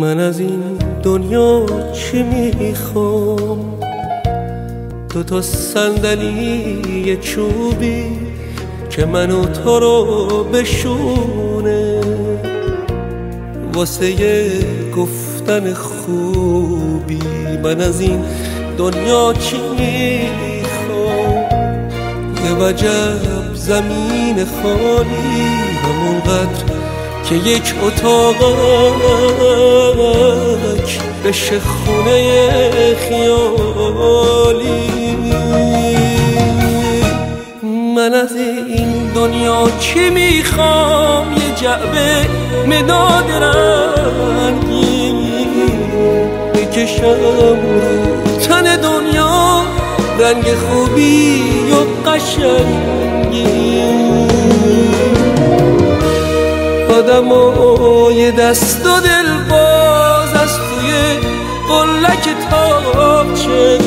من از این دنیا چی میخوام؟ دوتا صندلی چوبی که من و تو رو بشونه، واسه گفتن خوبی. من از این دنیا چی میخوام؟ یه وجب زمین خالی، همونقدر که یک اتاقک بشه خونه خیالی. من از این دنیا چی میخوام؟ یه جعبه مداد رنگی بکشم رو تن دنیا، رنگ خوبی و قشنگی. آدمای دست و دل باز از توی قلک تاقچه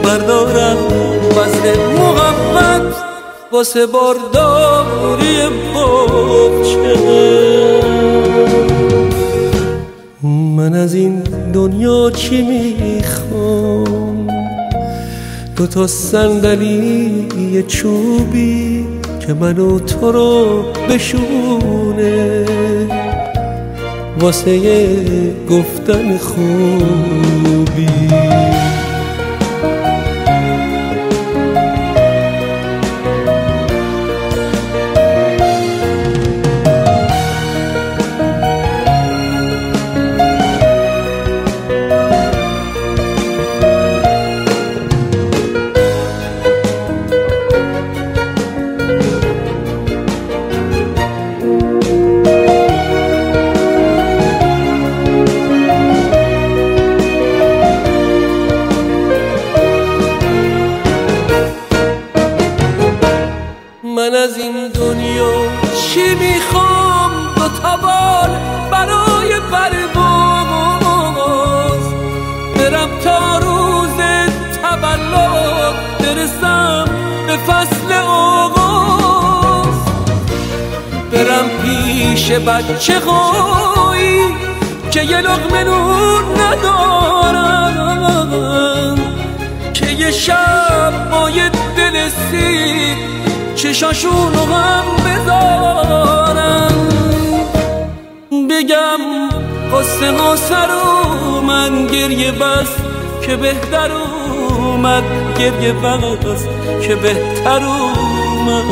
بردارم وزن محبت واسه بارداری باغچه. من از این دنیا چی میخوام؟ دوتا صندلی چوبی که من و تو رو بشونه، واسه گفتن خوبی. من از این دنیا چی میخوام؟ دوتا بال برای پرواز، برم تا روز تولد برسم به فصل آغاز، برم پیش بچه هایی که یه لقمه نون ندارن، که یه شب با یه دل سیر چشاشونو هم بذارم، بگم قصه ها سر اومد گریه بس که بهتر اومد، گریه بس که بهتر اومد.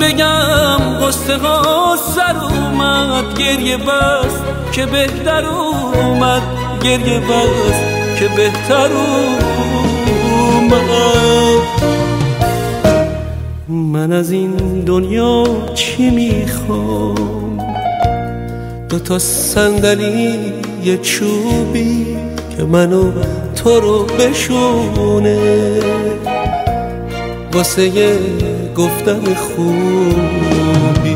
بگم قصه ها سر اومد گریه بس که بهتر اومد، گریه بس که بهتر اومد. من از این دنیا چی میخوام؟ دوتا صندلی چوبی که منو تو رو بشونه، واسه گفتن خوبی.